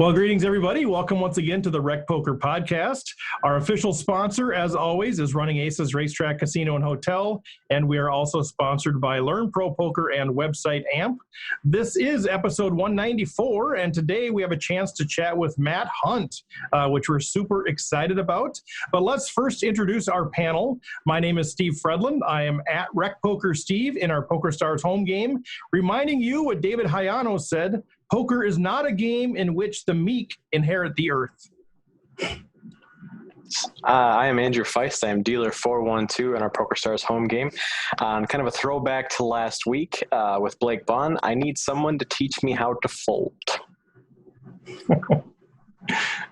Well, greetings, everybody. Welcome once again to the Rec Poker Podcast. Our official sponsor, as always, is Running Aces Racetrack Casino and Hotel, and we are also sponsored by Learn Pro Poker and website AMP. This is episode 194, and today we have a chance to chat with Matt Hunt, which we're super excited about. But let's first introduce our panel. My name is Steve Fredlund. I am at Rec Poker Steve in our PokerStars home game, reminding you what David Hayano said: poker is not a game in which the meek inherit the earth. I am Andrew Feist. I am dealer 412 in our PokerStars home game. Kind of a throwback to last week with Blake Bond. I need someone to teach me how to fold.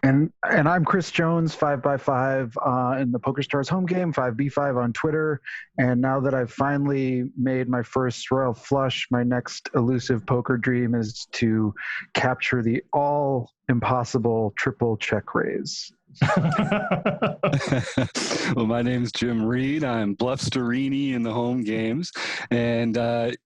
And I'm Chris Jones, 5x5 in the PokerStars home game, 5b5 on Twitter. And now that I've finally made my first royal flush, my next elusive poker dream is to capture the all impossible triple check raise. Well, my name's Jim Reed. I'm Bluffsterini in the home games. And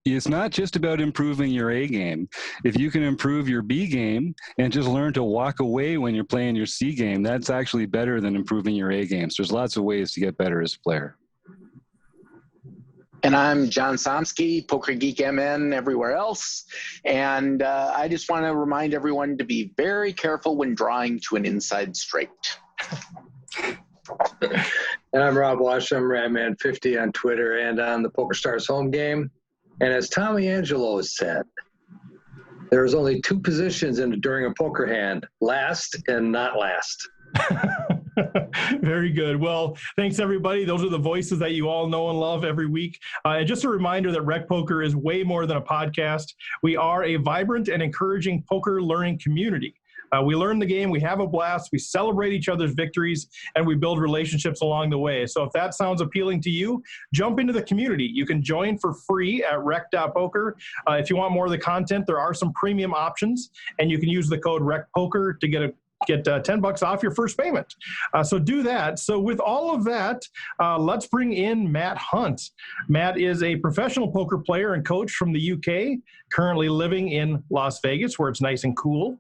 it's not just about improving your A game. If you can improve your B game and just learn to walk away when you're playing your C game, that's actually better than improving your A games. There's lots of ways to get better as a player. And I'm John Somsky, Poker Geek MN everywhere else. And I just want to remind everyone to be very careful when drawing to an inside straight. And I'm Rob Wash. I'm Ratman50 on Twitter and on the PokerStars home game. And as Tommy Angelo said, there's only two positions during a poker hand: last and not last. Very good. Well, thanks, everybody. Those are the voices that you all know and love every week. And just a reminder that Rec Poker is way more than a podcast. We are a vibrant and encouraging poker learning community. We learn the game, we have a blast, we celebrate each other's victories, and we build relationships along the way. So if that sounds appealing to you, jump into the community. You can join for free at rec.poker. If you want more of the content, there are some premium options, and you can use the code RECPOKER to get $10 off your first payment. So do that. So with all of that, let's bring in Matt Hunt. Matt is a professional poker player and coach from the UK, currently living in Las Vegas, where it's nice and cool.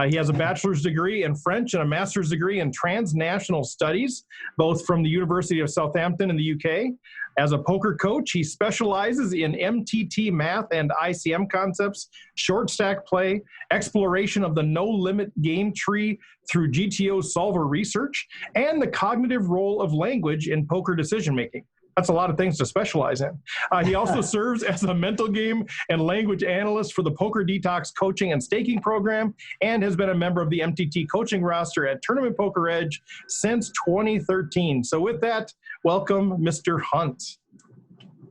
He has a bachelor's degree in French and a master's degree in Transnational Studies, both from the University of Southampton in the UK. As a poker coach, he specializes in MTT math and ICM concepts, short stack play, exploration of the no-limit game tree through GTO solver research, and the cognitive role of language in poker decision-making. That's a lot of things to specialize in. He also serves as a mental game and language analyst for the Poker Detox coaching and staking program, and has been a member of the MTT coaching roster at Tournament Poker Edge since 2013. So with that, welcome, Mr. Hunt.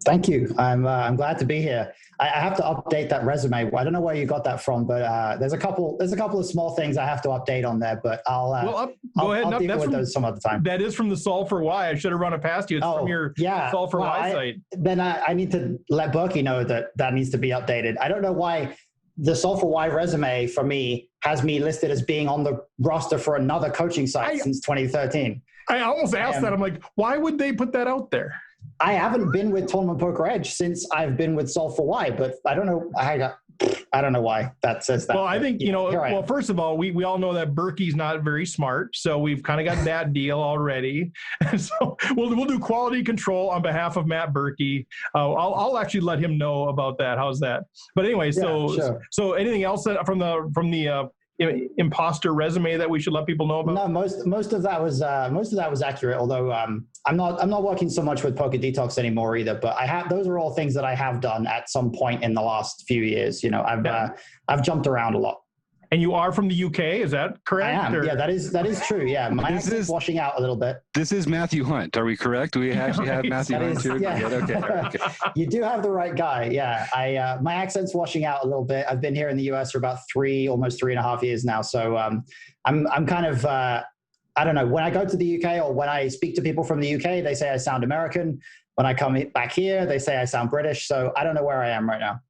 Thank you. I'm glad to be here. I have to update that resume. I don't know where you got that from, but there's a couple of small things I have to update on there. But I'll deal with those some other time. That is from the Solve for Why. I should have run it past you. It's from your Solve for Why site. Then I need to let Berkey know that needs to be updated. I don't know why the Solve for Why resume for me has me listed as being on the roster for another coaching site since 2013. I almost asked that. I'm like, why would they put that out there? I haven't been with Tournament Poker Edge since I've been with Solve for Why, but I don't know. I don't know why that says that. Well, I think, first of all, we all know that Berkey's not very smart, so we've kind of got that deal already. So we'll do quality control on behalf of Matt Berkey. I'll actually let him know about that. How's that? But anyway, sure. So anything else from the imposter resume that we should let people know about? No, most of that was accurate. Although I'm not working so much with Poker Detox anymore either. But those are all things that I have done at some point in the last few years. I've jumped around a lot. And you are from the UK, is that correct? I am. Yeah, that is true. Yeah, my accent's washing out a little bit. This is Matthew Hunt. Are we correct? We actually have Matthew Hunt too. Yeah. Okay. You do have the right guy. Yeah, my accent's washing out a little bit. I've been here in the US for about almost 3.5 years now. So I'm kind of I don't know. When I go to the UK or when I speak to people from the UK, they say I sound American. When I come back here, they say I sound British. So I don't know where I am right now.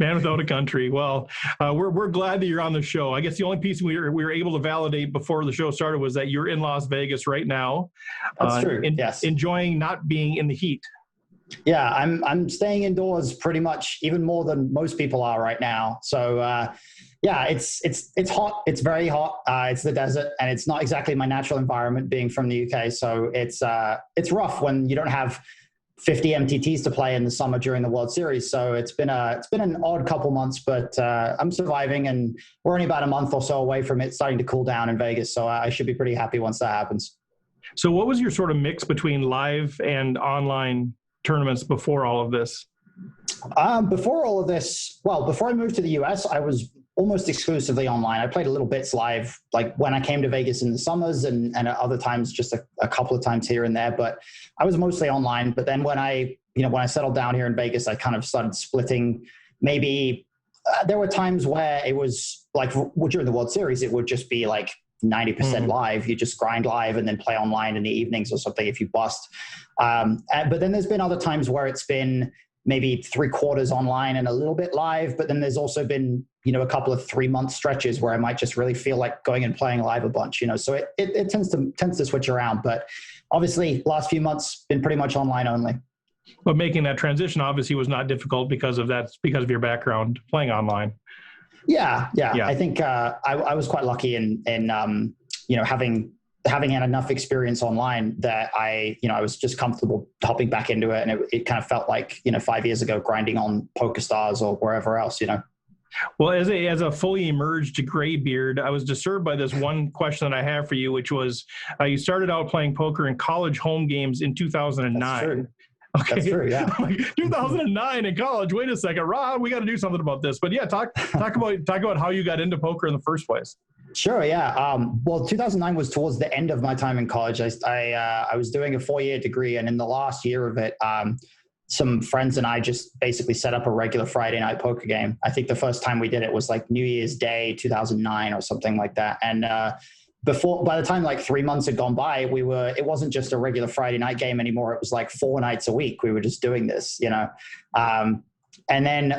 Man without a country. Well, we're glad that you're on the show. I guess the only piece we were able to validate before the show started was that you're in Las Vegas right now. That's true. Yes. Enjoying not being in the heat. Yeah, I'm staying indoors pretty much even more than most people are right now. So yeah, it's hot. It's very hot. It's the desert, and it's not exactly my natural environment being from the UK. So it's rough when you don't have 50 MTTs to play in the summer during the World Series. So it's been an odd couple months, but I'm surviving, and we're only about a month or so away from it starting to cool down in Vegas. So I should be pretty happy once that happens. So what was your sort of mix between live and online tournaments before all of this? Before all of this, well, before I moved to the US, I was almost exclusively online. I played a little bits live, like when I came to Vegas in the summers and at other times, just a couple of times here and there, but I was mostly online. But then when I settled down here in Vegas, I kind of started splitting. Maybe there were times where it was like during the World Series, it would just be like 90% live. You just grind live and then play online in the evenings or something if you bust. But then there's been other times where it's been maybe 3/4 online and a little bit live. But then there's also been, a couple of 3-month stretches where I might just really feel like going and playing live a bunch, So it tends to switch around. But obviously last few months been pretty much online only. But making that transition obviously was not difficult because of your background playing online. Yeah. I think I was quite lucky in having had enough experience online that I was just comfortable hopping back into it, and it kind of felt like 5 years ago grinding on PokerStars or wherever else. Well, as a fully emerged graybeard, I was disturbed by this one question that I have for you, which was you started out playing poker in college home games in 2009. That's true. Okay. That's true, yeah. 2009 in college. Wait a second, Rob, we got to do something about this. But yeah, talk about how you got into poker in the first place. Sure, yeah. Well, 2009 was towards the end of my time in college. I was doing a 4-year degree, and in the last year of it, some friends and I just basically set up a regular Friday night poker game. I think the first time we did it was like New Year's Day 2009 or something like that. And by the time like 3 months had gone by, it wasn't just a regular Friday night game anymore. It was like 4 nights a week. We were just doing this, and then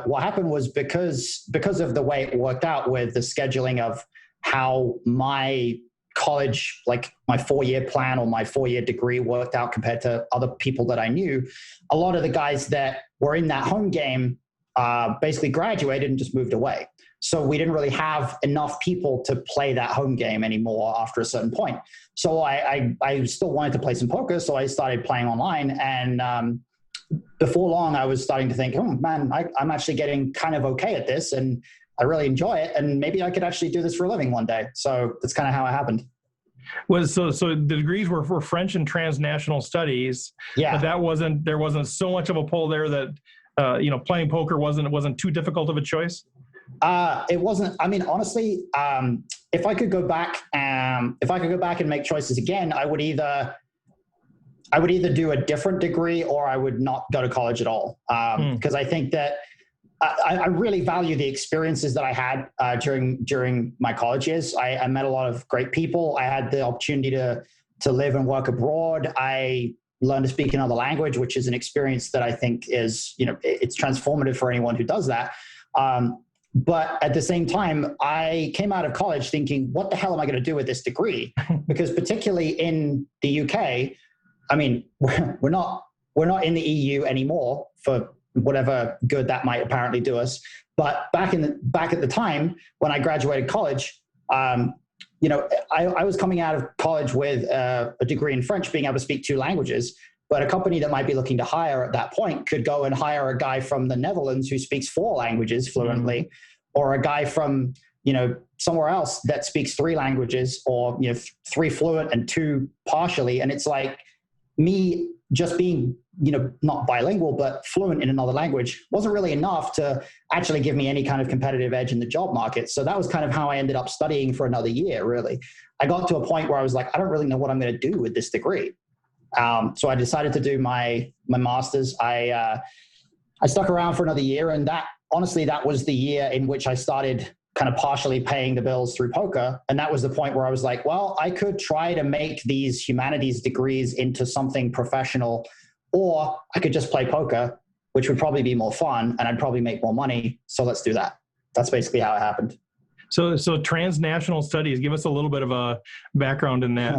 what happened was because of the way it worked out with the scheduling of how my college, like my 4-year plan or my 4-year degree worked out compared to other people that I knew, a lot of the guys that were in that home game basically graduated and just moved away. So we didn't really have enough people to play that home game anymore after a certain point. So I still wanted to play some poker, so I started playing online. And before long, I was starting to think, oh man, I'm actually getting kind of okay at this, and I really enjoy it, and maybe I could actually do this for a living one day. So that's kind of how it happened. So the degrees were for French and Transnational Studies. Yeah, but there wasn't so much of a pull there that playing poker wasn't too difficult of a choice. It wasn't. I mean, honestly, if I could go back and make choices again, I would either do a different degree or I would not go to college at all. Because I think that I really value the experiences that I had during my college years. I met a lot of great people. I had the opportunity to live and work abroad. I learned to speak another language, which is an experience that I think is, it's transformative for anyone who does that. But at the same time, I came out of college thinking, what the hell am I going to do with this degree? Because particularly in the UK, I mean, we're not in the EU anymore for whatever good that might apparently do us. But back at the time when I graduated college, I was coming out of college with a degree in French, being able to speak 2 languages. But a company that might be looking to hire at that point could go and hire a guy from the Netherlands who speaks 4 languages fluently, or a guy from, somewhere else that speaks 3 languages, or, 3 fluent and 2 partially. And it's like me just being, not bilingual, but fluent in another language wasn't really enough to actually give me any kind of competitive edge in the job market. So that was kind of how I ended up studying for another year, really. I got to a point where I was like, I don't really know what I'm going to do with this degree. So I decided to do my master's. I stuck around for another year, and that was the year in which I started kind of partially paying the bills through poker. And that was the point where I was like, well, I could try to make these humanities degrees into something professional, or I could just play poker, which would probably be more fun and I'd probably make more money. So let's do that. That's basically how it happened. So Transnational Studies, give us a little bit of a background in that.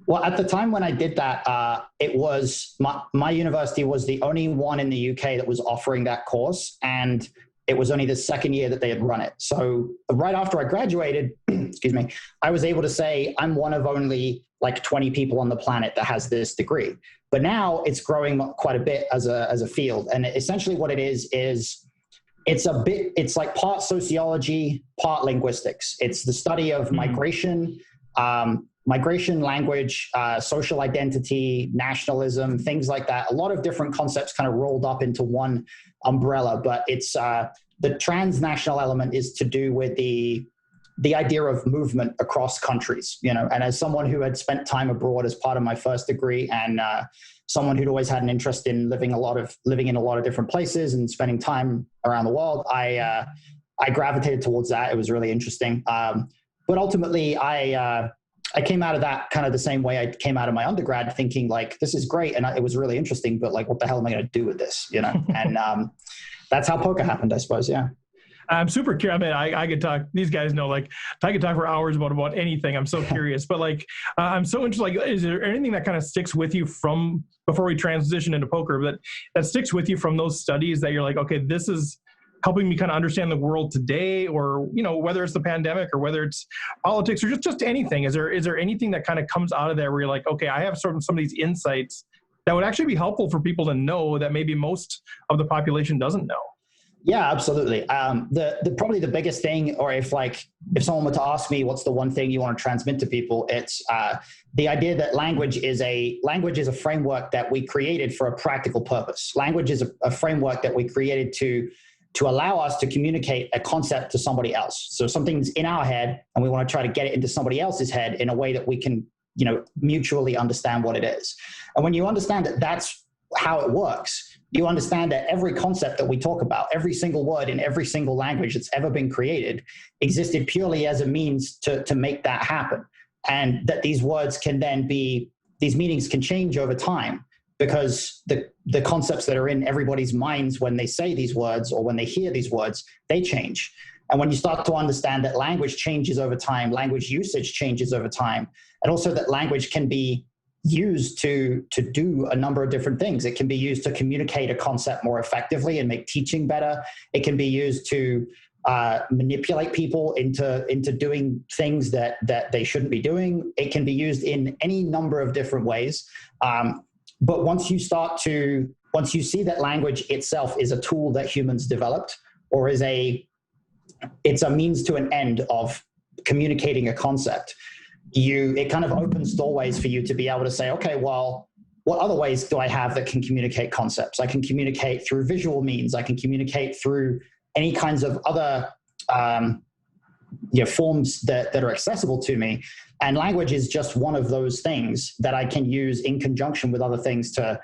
Well, at the time when I did that, it was my university was the only one in the UK that was offering that course, and it was only the second year that they had run it. So right after I graduated, excuse me, I was able to say I'm one of only like 20 people on the planet that has this degree. But now it's growing quite a bit as a field, and essentially what it is it's like part sociology, part linguistics. It's the study of migration, language, social identity, nationalism, things like that. A lot of different concepts kind of rolled up into one umbrella, but it's the transnational element is to do with the idea of movement across countries, and as someone who had spent time abroad as part of my first degree, and someone who'd always had an interest in living in a lot of different places and spending time around the world, I gravitated towards that. It was really interesting. But ultimately, I came out of that kind of the same way I came out of my undergrad, thinking like, this is great. And it was really interesting, but like, what the hell am I going to do with this? And that's how poker happened, I suppose. Yeah. I'm super curious. I mean, I could talk, these guys know, like, I could talk for hours about anything. I'm so curious, but like, I'm so interested, like, is there anything that kind of sticks with you from before we transition into poker, that sticks with you from those studies that you're like, okay, this is helping me kind of understand the world today, or, whether it's the pandemic or whether it's politics or just anything. Is there anything that kind of comes out of there where you're like, okay, I have some of these insights that would actually be helpful for people to know that maybe most of the population doesn't know? Yeah, absolutely. Probably the biggest thing, or if someone were to ask me, what's the one thing you want to transmit to people? It's the idea that language is a framework that we created for a practical purpose. Language is a framework that we created to allow us to communicate a concept to somebody else. So something's in our head, and we want to try to get it into somebody else's head in a way that we can, mutually understand what it is. And when you understand that that's how it works, you understand that every concept that we talk about, every single word in every single language that's ever been created, existed purely as a means to make that happen. And that these words can then these meanings can change over time, because the concepts that are in everybody's minds when they say these words or when they hear these words, they change. And when you start to understand that language changes over time, language usage changes over time, and also that language can be used to do a number of different things. It can be used to communicate a concept more effectively and make teaching better. It can be used to manipulate people into doing things that they shouldn't be doing. It can be used in any number of different ways. But once you see that language itself is a tool that humans developed, or it's a means to an end of communicating a concept, it kind of opens doorways for you to be able to say, okay, well, what other ways do I have that can communicate concepts? I can communicate through visual means. I can communicate through any kinds of other forms that are accessible to me. And language is just one of those things that I can use in conjunction with other things to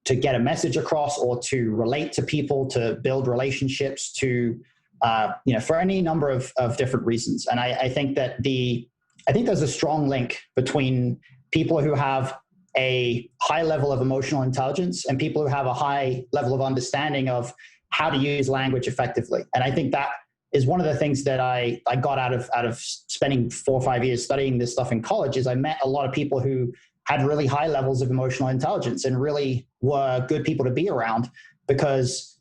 get a message across, or to relate to people, to build relationships, for any number of different reasons. And I think that there's a strong link between people who have a high level of emotional intelligence and people who have a high level of understanding of how to use language effectively. And I think that is one of the things that I got out of spending 4 or 5 years studying this stuff in college, is I met a lot of people who had really high levels of emotional intelligence and really were good people to be around, because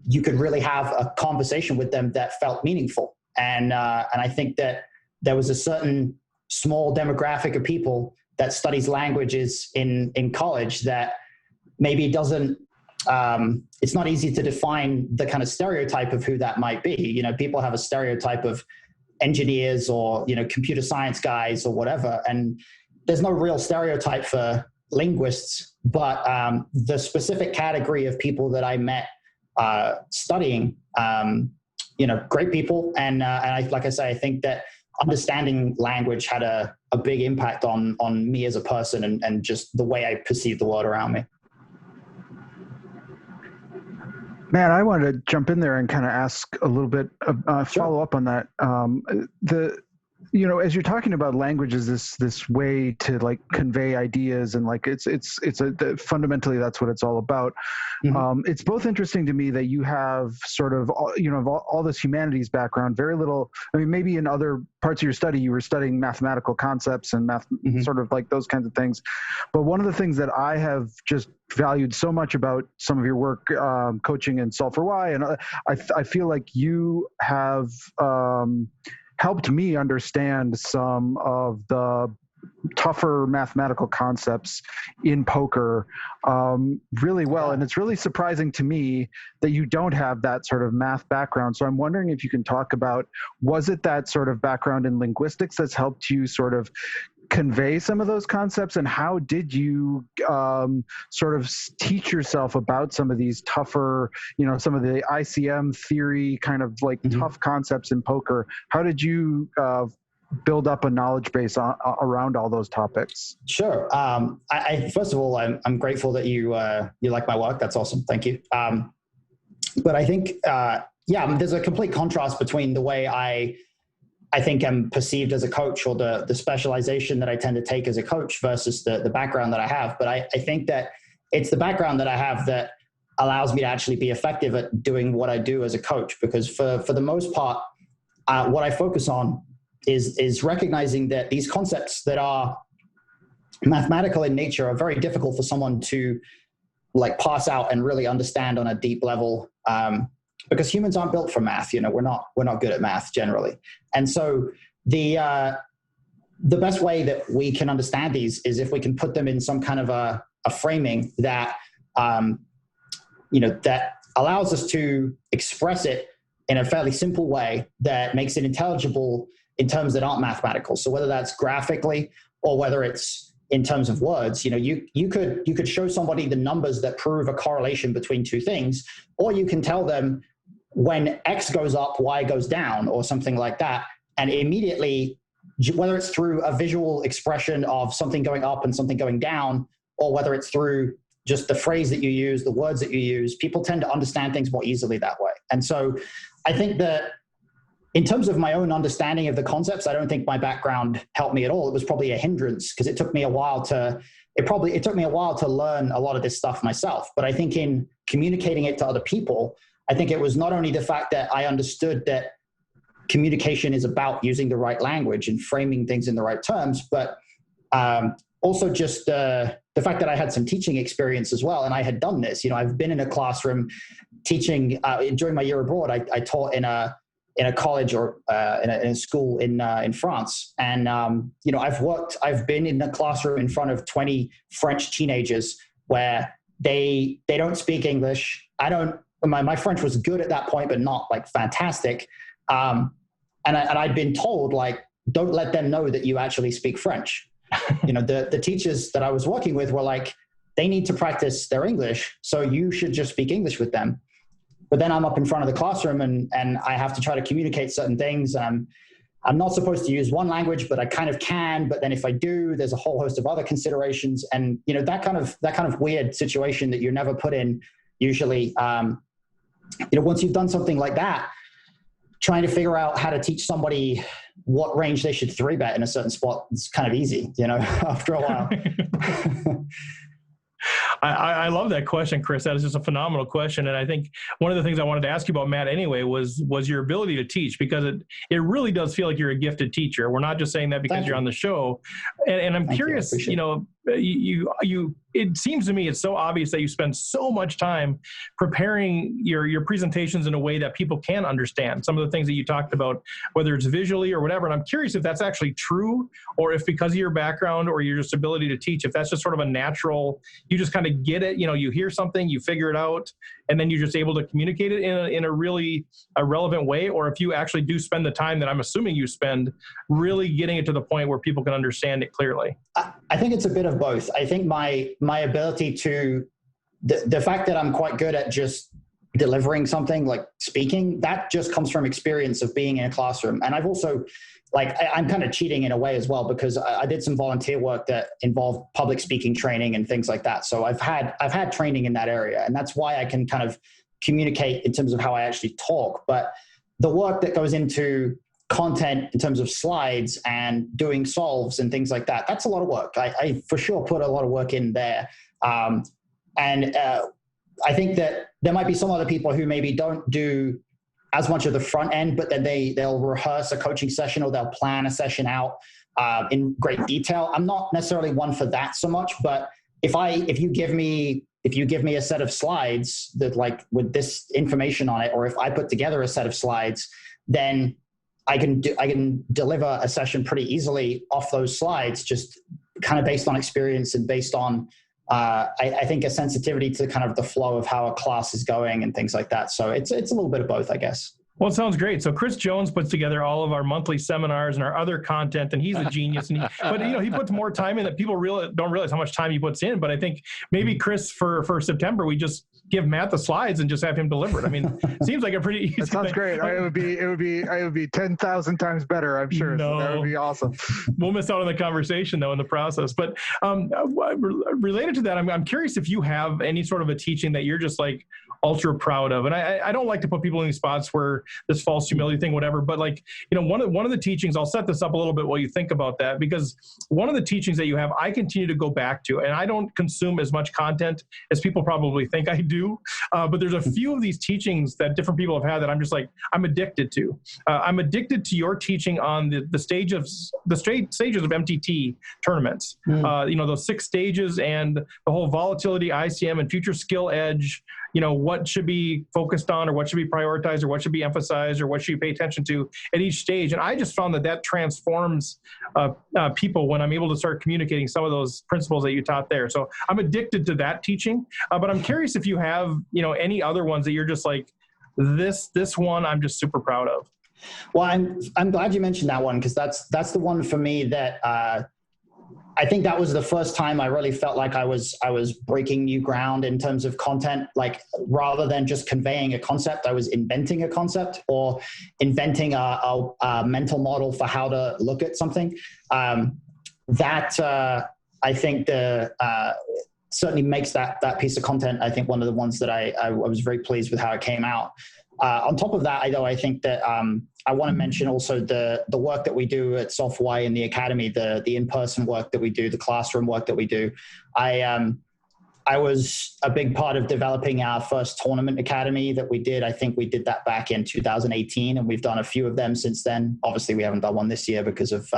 you could really have a conversation with them that felt meaningful. And I think that there was a certain small demographic of people that studies languages in college that maybe doesn't, it's not easy to define the kind of stereotype of who that might be. People have a stereotype of engineers or, computer science guys or whatever. And there's no real stereotype for linguists, but the specific category of people that I met studying, great people. And like I say, I think that understanding language had a big impact on me as a person and just the way I perceive the world around me. Man, I wanted to jump in there and kind of ask a little bit, Sure. follow up on that. as you're talking about language as this way to like convey ideas, and like fundamentally that's what it's all about. Mhm. It's both interesting to me that you have sort of all this humanities background, very little. I mean, maybe in other parts of your study you were studying mathematical concepts and Mhm. sort of like those kinds of things. But one of the things that I have just valued so much about some of your work, coaching in Solve for Why, and I feel like you have helped me understand some of the tougher mathematical concepts in poker really well. Yeah. And it's really surprising to me that you don't have that sort of math background. So I'm wondering if you can talk about, was it that sort of background in linguistics that's helped you sort of convey some of those concepts, and how did you sort of teach yourself about some of these tougher, some of the ICM theory kind of like tough concepts in poker? How did you build up a knowledge base around all those topics? Sure. I first of all, I'm grateful that you like my work. That's awesome. Thank you. But I think, there's a complete contrast between the way I think I'm perceived as a coach, or the specialization that I tend to take as a coach, versus the background that I have. But I think that it's the background that I have that allows me to actually be effective at doing what I do as a coach. Because for the most part, what I focus on is recognizing that these concepts that are mathematical in nature are very difficult for someone to like pass out and really understand on a deep level. Because humans aren't built for math. We're not good at math generally. And so the best way that we can understand these is if we can put them in some kind of a framing that, that allows us to express it in a fairly simple way that makes it intelligible in terms that aren't mathematical. So whether that's graphically or whether it's in terms of words, you could show somebody the numbers that prove a correlation between two things, or you can tell them when X goes up, Y goes down, or something like that. And immediately, whether it's through a visual expression of something going up and something going down, or whether it's through just the phrase that you use, the words that you use, people tend to understand things more easily that way. And so I think that in terms of my own understanding of the concepts, I don't think my background helped me at all. It was probably a hindrance, because it took me a while to learn a lot of this stuff myself. But I think in communicating it to other people, I think it was not only the fact that I understood that communication is about using the right language and framing things in the right terms, but also just the fact that I had some teaching experience as well. And I had done this, I've been in a classroom teaching during my year abroad. I taught in a college or in a school in France. And, I've been in a classroom in front of 20 French teenagers where they don't speak English. My French was good at that point, but not like fantastic. And I'd been told, like, don't let them know that you actually speak French. The teachers that I was working with were like, they need to practice their English, so you should just speak English with them. But then I'm up in front of the classroom and I have to try to communicate certain things. I'm not supposed to use one language, but I kind of can. But then if I do, there's a whole host of other considerations. And, that kind of weird situation that you're never put in usually, once you've done something like that, trying to figure out how to teach somebody what range they should 3-bet in a certain spot, it's kind of easy, after a while. I love that question, Chris. That is just a phenomenal question. And I think one of the things I wanted to ask you about, Matt, anyway, was your ability to teach, because it really does feel like you're a gifted teacher. We're not just saying that because you're on the show. And I'm curious, it seems to me it's so obvious that you spend so much time preparing your presentations in a way that people can understand some of the things that you talked about, whether it's visually or whatever. And I'm curious if that's actually true, or if because of your background or your just ability to teach, if that's just sort of a natural, you just kind of get it, you hear something, you figure it out, and then you're just able to communicate it in a really relevant way, or if you actually do spend the time that I'm assuming you spend really getting it to the point where people can understand it clearly. I think it's a bit of both. I think my ability to, the fact that I'm quite good at just delivering something, like speaking, that just comes from experience of being in a classroom. And I've also, I'm kind of cheating in a way as well, because I did some volunteer work that involved public speaking training and things like that. So I've had training in that area, and that's why I can kind of communicate in terms of how I actually talk. But the work that goes into content in terms of slides and doing solves and things like that, that's a lot of work. I for sure put a lot of work in there. And I think that there might be some other people who maybe don't do as much of the front end, but then they'll rehearse a coaching session or they'll plan a session out in great detail. I'm not necessarily one for that so much, but if you give me a set of slides that like with this information on it, or if I put together a set of slides, then I can deliver a session pretty easily off those slides, just kind of based on experience and based on I think a sensitivity to kind of the flow of how a class is going and things like that. So it's a little bit of both, I guess. Well, it sounds great. So Chris Jones puts together all of our monthly seminars and our other content, and he's a genius. But he puts more time in that people don't realize how much time he puts in. But I think maybe Chris for September, we just give Matt the slides and just have him deliver it. I mean, it seems like a pretty easy That sounds thing. great. It would be 10,000 times better, I'm sure. No. So that would be awesome. We'll miss out on the conversation though in the process. But related to that, I'm curious if you have any sort of a teaching that you're just like ultra proud of. And I don't like to put people in these spots where this false humility thing, whatever, but like, one of the teachings, I'll set this up a little bit while you think about that, because one of the teachings that you have, I continue to go back to, and I don't consume as much content as people probably think I do. But there's a few of these teachings that different people have had that I'm just like, I'm addicted to. I'm addicted to your teaching on the stages of MTT tournaments. Those 6 stages and the whole volatility, ICM, and future skill edge, what should be focused on, or what should be prioritized, or what should be emphasized, or what should you pay attention to at each stage. And I just found that transforms people when I'm able to start communicating some of those principles that you taught there. So I'm addicted to that teaching, but I'm curious if you have, any other ones that you're just like, this one I'm just super proud of. Well, I'm glad you mentioned that one, because that's the one for me that I think that was the first time I really felt like I was breaking new ground in terms of content. Like, rather than just conveying a concept, I was inventing a concept or inventing a mental model for how to look at something. I think certainly makes that piece of content, I think, one of the ones that I was very pleased with how it came out. On top of that, I think that I want to mention also the work that we do at SoftY in the academy, the in-person work that we do, the classroom work that we do. I was a big part of developing our first tournament academy that we did. I think we did that back in 2018, and we've done a few of them since then. Obviously, we haven't done one this year because of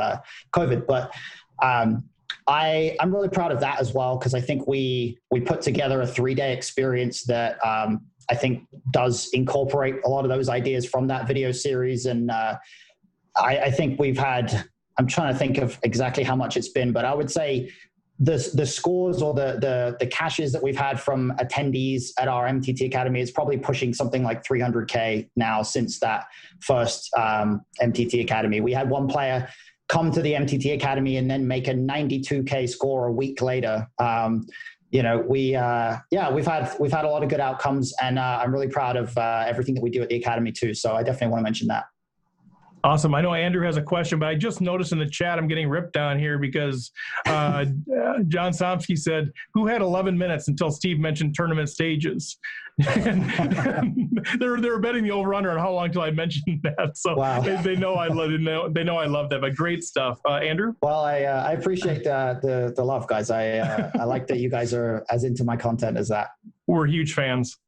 COVID, but I'm really proud of that as well, because I think we put together a 3-day experience that I think does incorporate a lot of those ideas from that video series. And I think we've had, I'm trying to think of exactly how much it's been, but I would say the scores or the caches that we've had from attendees at our MTT Academy is probably pushing something like 300K now since that first MTT Academy. We had one player come to the MTT Academy and then make a 92K score a week later. We've had a lot of good outcomes, and I'm really proud of everything that we do at the Academy too. So I definitely want to mention that. Awesome. I know Andrew has a question, but I just noticed in the chat I'm getting ripped on here because John Somsky said, who had 11 minutes until Steve mentioned tournament stages? And they were betting the over-under on how long till I mentioned that. So wow. they know I love that, but great stuff. Andrew? Well, I appreciate the love, guys. I like that you guys are as into my content as that. We're huge fans.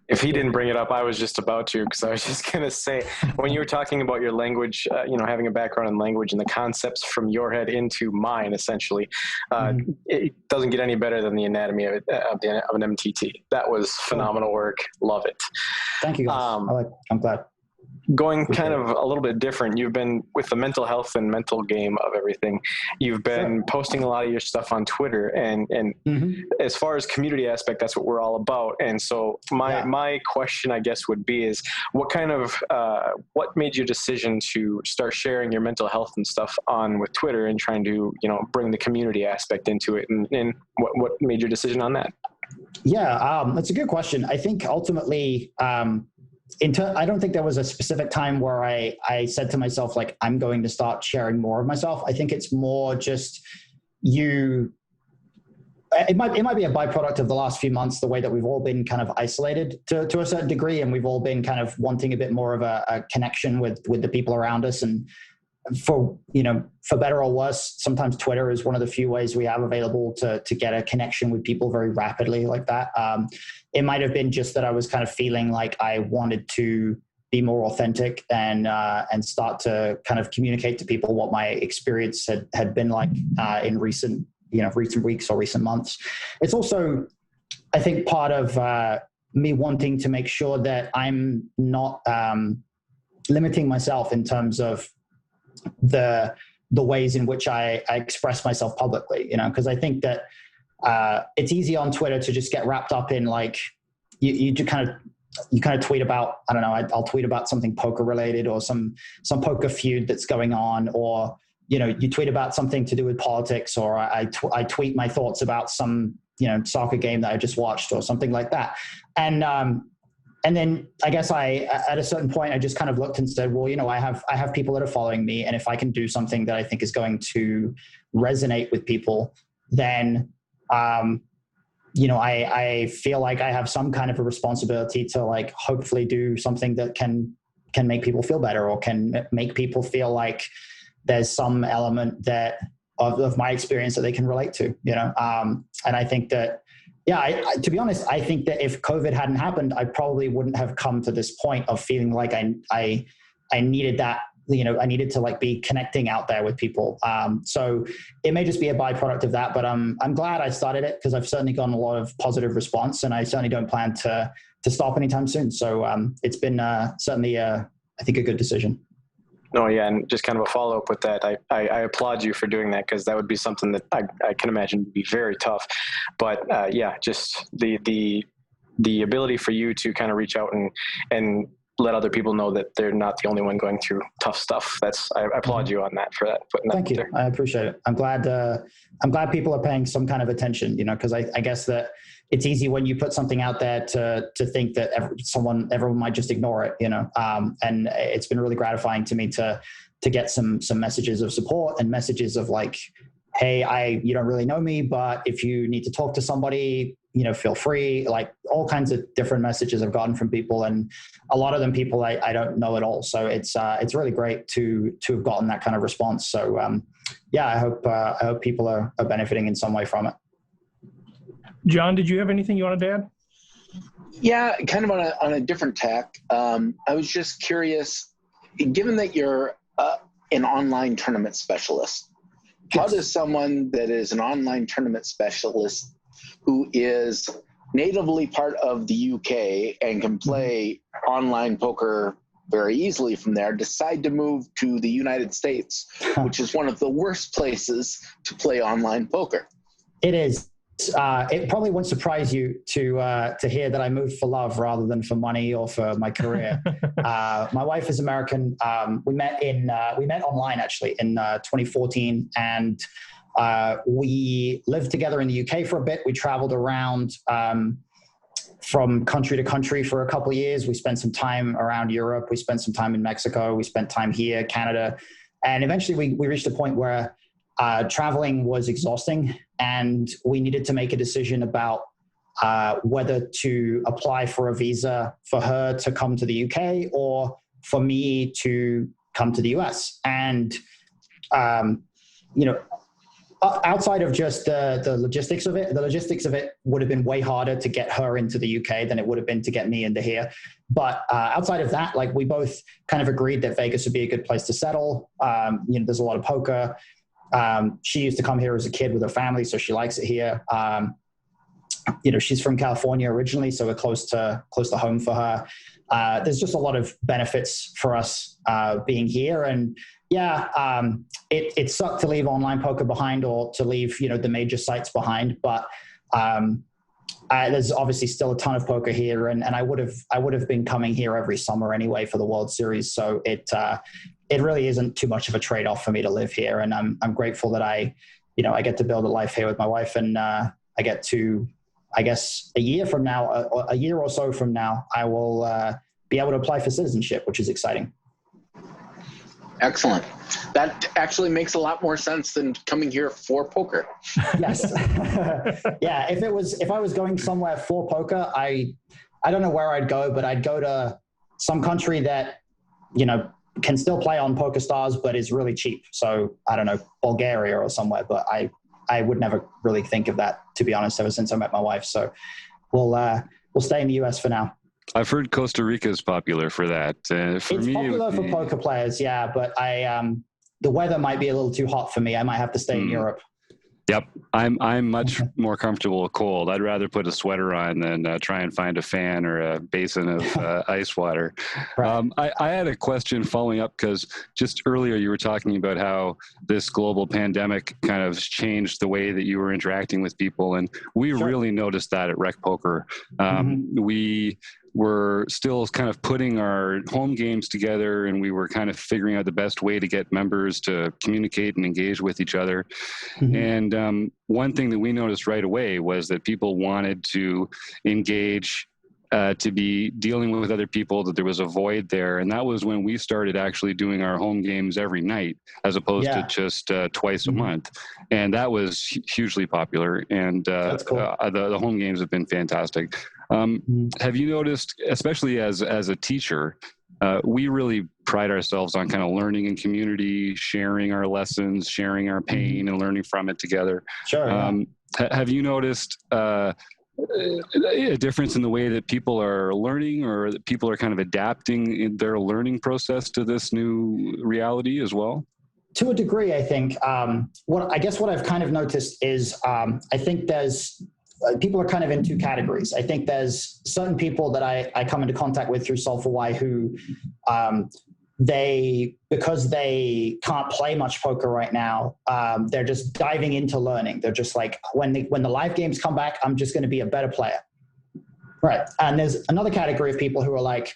If he didn't bring it up, I was just about to, because I was just going to say, when you were talking about your language, having a background in language and the concepts from your head into mine, essentially, it doesn't get any better than the anatomy of an MTT. That was phenomenal work. Love it. Thank you, guys. I'm glad. Going kind of a little bit different, you've been with the mental health and mental game of everything. You've been posting a lot of your stuff on Twitter, and as far as community aspect, that's what we're all about. And so my question, I guess, would be is what made your decision to start sharing your mental health and stuff on with Twitter and trying to, bring the community aspect into it, and what made your decision on that? Yeah, that's a good question. I think ultimately, I don't think there was a specific time where I said to myself, like, I'm going to start sharing more of myself. I think it's more just you it might be a byproduct of the last few months, the way that we've all been kind of isolated to a certain degree, and we've all been kind of wanting a bit more of a connection with the people around us. And for better or worse, sometimes Twitter is one of the few ways we have available to get a connection with people very rapidly like that. It might have been just that I was kind of feeling like I wanted to be more authentic and start to kind of communicate to people what my experience had been like in recent weeks or recent months. It's also, I think, part of me wanting to make sure that I'm not limiting myself in terms of the ways in which I express myself publicly, because I think that it's easy on Twitter to just get wrapped up in like you kind of tweet about, I don't know, I'll tweet about something poker related or some poker feud that's going on, or you tweet about something to do with politics, or I tweet my thoughts about some soccer game that I just watched or something like that, and then I guess at a certain point, I just kind of looked and said, well, I have people that are following me, and if I can do something that I think is going to resonate with people, then, I feel like I have some kind of a responsibility to like hopefully do something that can make people feel better, or can make people feel like there's some element of my experience that they can relate to, and I think that. Yeah, to be honest, I think that if COVID hadn't happened, I probably wouldn't have come to this point of feeling like I needed that, I needed to like be connecting out there with people. So it may just be a byproduct of that, but I'm glad I started it, because I've certainly gotten a lot of positive response, and I certainly don't plan to stop anytime soon. So it's been certainly, I think, a good decision. No, yeah, and just kind of a follow-up with that, I applaud you for doing that, because that would be something that I can imagine would be very tough. But yeah, just the ability for you to kind of reach out and let other people know that they're not the only one going through tough stuff. I applaud you on that, for that. Thank you. There. I appreciate it. I'm glad people are paying some kind of attention, because I guess that it's easy when you put something out there to think that everyone might just ignore it, and it's been really gratifying to me to get some messages of support and messages of like, hey, you don't really know me, but if you need to talk to somebody, feel free. Like all kinds of different messages I've gotten from people, and a lot of them people I don't know at all. So it's really great to have gotten that kind of response. So yeah, I hope people are benefiting in some way from it. John, did you have anything you wanted to add? Yeah, kind of on a different tack. I was just curious, given that you're an online tournament specialist, how does someone that is an online tournament specialist who is natively part of the UK and can play online poker very easily from there decide to move to the United States, which is one of the worst places to play online poker? It is. It probably won't surprise you to hear that I moved for love rather than for money or for my career. My wife is American. We met online actually in 2014, and we lived together in the UK for a bit. We traveled around from country to country for a couple of years. We spent some time around Europe. We spent some time in Mexico. We spent time here, Canada, and eventually we reached a point where traveling was exhausting, and we needed to make a decision about whether to apply for a visa for her to come to the UK or for me to come to the US. And, outside of just the logistics of it would have been way harder to get her into the UK than it would have been to get me into here. But outside of that, like we both kind of agreed that Vegas would be a good place to settle. There's a lot of poker. She used to come here as a kid with her family, so she likes it here. She's from California originally, so we're close to home for her. There's just a lot of benefits for us being here. And yeah, it sucked to leave online poker behind or to leave, the major sites behind. But there's obviously still a ton of poker here, and I would have been coming here every summer anyway for the World Series. So it really isn't too much of a trade-off for me to live here. And I'm grateful that I get to build a life here with my wife, and I get to, I guess, a year or so from now, I will be able to apply for citizenship, which is exciting. Excellent. That actually makes a lot more sense than coming here for poker. Yes. Yeah. If I was going somewhere for poker, I don't know where I'd go, but I'd go to some country that, can still play on PokerStars, but is really cheap. So I don't know, Bulgaria or somewhere, but I would never really think of that, to be honest, ever since I met my wife. So we'll stay in the US for now. I've heard Costa Rica is popular for that. It's popular for poker players, yeah, but the weather might be a little too hot for me. I might have to stay in Europe. Yep, I'm much more comfortable with cold. I'd rather put a sweater on than try and find a fan or a basin of ice water. Right. I had a question following up, because just earlier you were talking about how this global pandemic kind of changed the way that you were interacting with people, and we really noticed that at Rec Poker. We were still kind of putting our home games together, and we were kind of figuring out the best way to get members to communicate and engage with each other. And one thing that we noticed right away was that people wanted to engage, to be dealing with other people, that there was a void there. And that was when we started actually doing our home games every night, as opposed to just twice a month. And that was hugely popular. And That's cool. The home games have been fantastic. Have you noticed, especially as a teacher, we really pride ourselves on kind of learning in community, sharing our lessons, sharing our pain, and learning from it together. Sure. Have you noticed a difference in the way that people are learning, or that people are kind of adapting in their learning process to this new reality as well? To a degree, I think. What I've kind of noticed is I think there's people are kind of in two categories. I think there's certain people that I come into contact with through Solve4Why who because they can't play much poker right now, they're just diving into learning. They're just like, when the live games come back, I'm just going to be a better player. Right. And there's another category of people who are like,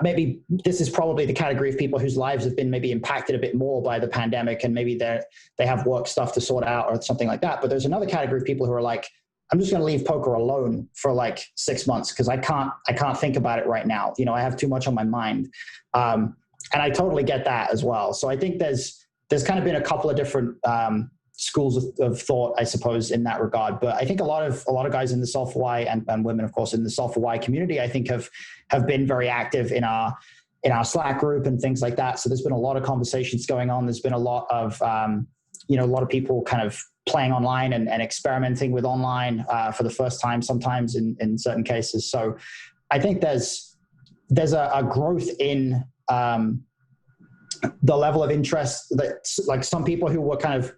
maybe this is probably the category of people whose lives have been maybe impacted a bit more by the pandemic, and maybe they have work stuff to sort out or something like that. But there's another category of people who are like, I'm just going to leave poker alone for like 6 months because I can't think about it right now. I have too much on my mind. And I totally get that as well. So I think there's kind of been a couple of different schools of thought, I suppose, in that regard. But I think a lot of guys in the Solve4Why and women, of course, in the Solve4Why community, I think have been very active in our Slack group and things like that. So there's been a lot of conversations going on. There's been a lot of a lot of people kind of playing online and experimenting with online for the first time, sometimes in certain cases. So I think there's a growth in the level of interest that, like, some people who were kind of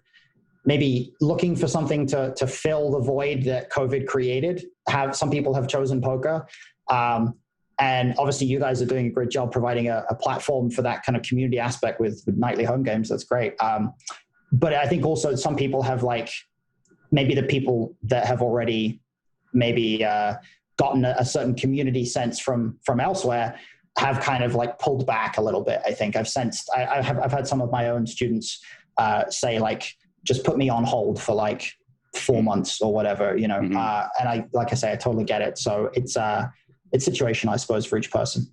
maybe looking for something to fill the void that COVID created, some people have chosen poker. And obviously you guys are doing a great job providing a platform for that kind of community aspect with nightly home games. That's great. But I think also some people have, like, maybe the people that have already maybe gotten a certain community sense from elsewhere have kind of like pulled back a little bit. I think I've sensed, I've had some of my own students say, like, just put me on hold for like 4 months or whatever, and I totally get it. So it's situational, I suppose, for each person.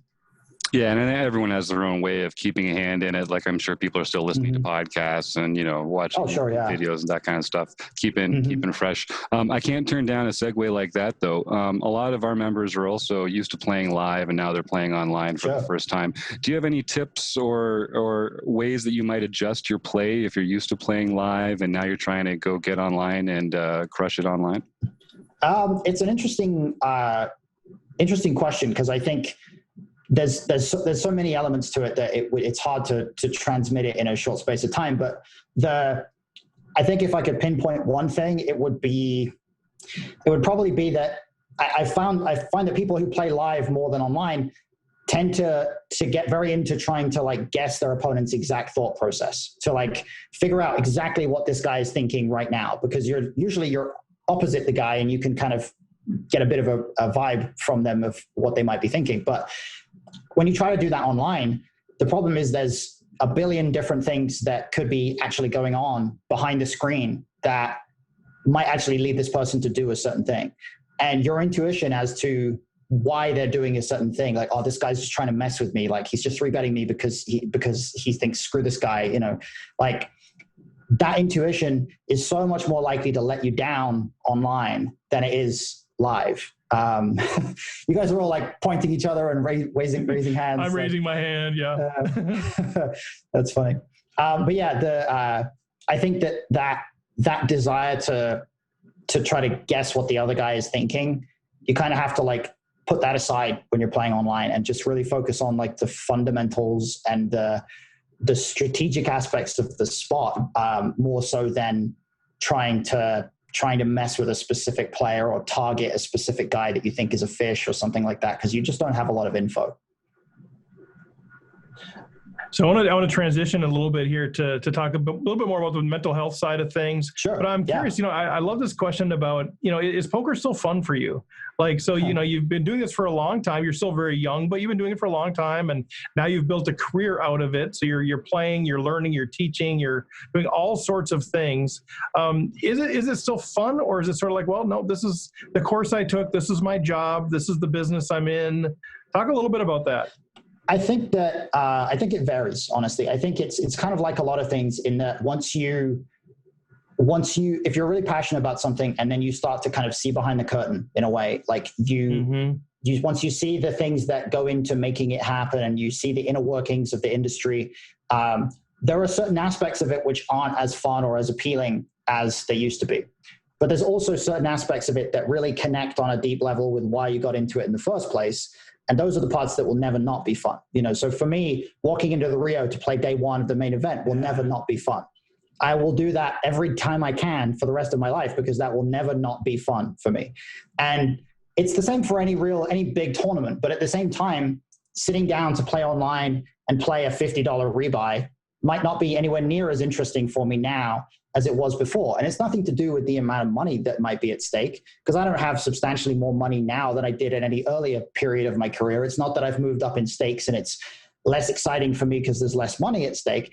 Yeah, and everyone has their own way of keeping a hand in it. Like, I'm sure people are still listening to podcasts and, watching videos and that kind of stuff, keeping fresh. I can't turn down a segue like that, though. A lot of our members are also used to playing live, and now they're playing online for the first time. Do you have any tips or ways that you might adjust your play if you're used to playing live and now you're trying to go get online and crush it online? It's an interesting question, because I think there's so many elements to it that it's hard to transmit it in a short space of time. But I think if I could pinpoint one thing, it would probably be that I find that people who play live more than online tend to get very into trying to, like, guess their opponent's exact thought process, to, like, figure out exactly what this guy is thinking right now, because you're opposite the guy and you can kind of get a bit of a vibe from them of what they might be thinking. But when you try to do that online, the problem is there's a billion different things that could be actually going on behind the screen that might actually lead this person to do a certain thing. And your intuition as to why they're doing a certain thing. Like, oh, this guy's just trying to mess with me. Like, he's just rebetting me because he thinks, screw this guy, you know, like that intuition is so much more likely to let you down online than it is live. You guys are all like pointing each other and raising hands. I'm raising my hand. Yeah. That's funny. But yeah, I think that desire to try to guess what the other guy is thinking, you kind of have to like put that aside when you're playing online and just really focus on like the fundamentals and the strategic aspects of the spot, more so than trying to mess with a specific player or target a specific guy that you think is a fish or something like that, because you just don't have a lot of info. So I want to transition a little bit here to talk a little bit more about the mental health side of things. Sure. But I'm curious, you know, I love this question about, you know, is poker still fun for you? Like, so, you know, you've been doing this for a long time. You're still very young, but you've been doing it for a long time. And now you've built a career out of it. So you're playing, you're learning, you're teaching, you're doing all sorts of things. Is it still fun, or is it sort of like, well, no, this is the course I took. This is my job. This is the business I'm in. Talk a little bit about that. I think that I think it varies, honestly. I think it's kind of like a lot of things in that once you if you're really passionate about something and then you start to kind of see behind the curtain in a way, like you once you see the things that go into making it happen and you see the inner workings of the industry, there are certain aspects of it which aren't as fun or as appealing as they used to be. But there's also certain aspects of it that really connect on a deep level with why you got into it in the first place. And those are the parts that will never not be fun. You know, so for me, walking into the Rio to play day one of the main event will never not be fun. I will do that every time I can for the rest of my life, because that will never not be fun for me. And it's the same for any big tournament. But at the same time, sitting down to play online and play a $50 rebuy might not be anywhere near as interesting for me now as it was before. And it's nothing to do with the amount of money that might be at stake, because I don't have substantially more money now than I did at any earlier period of my career. It's not that I've moved up in stakes and it's less exciting for me because there's less money at stake.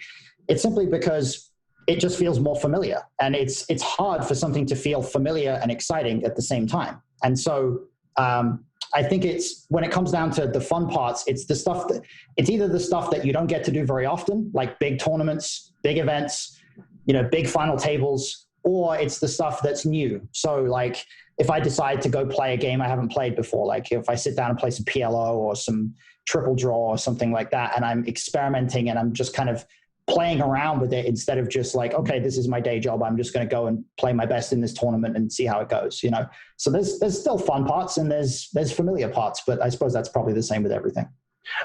It's simply because it just feels more familiar. And it's hard for something to feel familiar and exciting at the same time. And so I think it's, when it comes down to the fun parts, it's either the stuff that you don't get to do very often, like big tournaments, big events, you know, big final tables, or it's the stuff that's new. So like if I decide to go play a game I haven't played before, like if I sit down and play some PLO or some triple draw or something like that, and I'm experimenting and I'm just kind of playing around with it instead of just like, okay, this is my day job, I'm just going to go and play my best in this tournament and see how it goes, you know? So there's still fun parts and there's familiar parts, but I suppose that's probably the same with everything.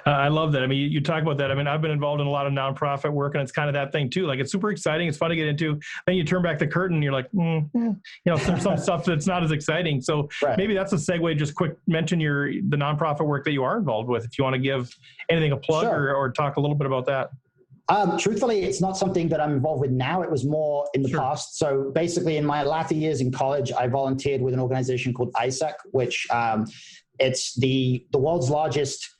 I love that. I mean, you talk about that. I mean, I've been involved in a lot of nonprofit work, and it's kind of that thing too. Like, it's super exciting. It's fun to get into. Then you turn back the curtain and you're like, you know, there's some stuff that's not as exciting. So maybe that's a segue. Just quick mention the nonprofit work that you are involved with, if you want to give anything a plug or talk a little bit about that. Truthfully, it's not something that I'm involved with now. It was more in the past. So basically in my latter years in college, I volunteered with an organization called ISEC, which it's the world's largest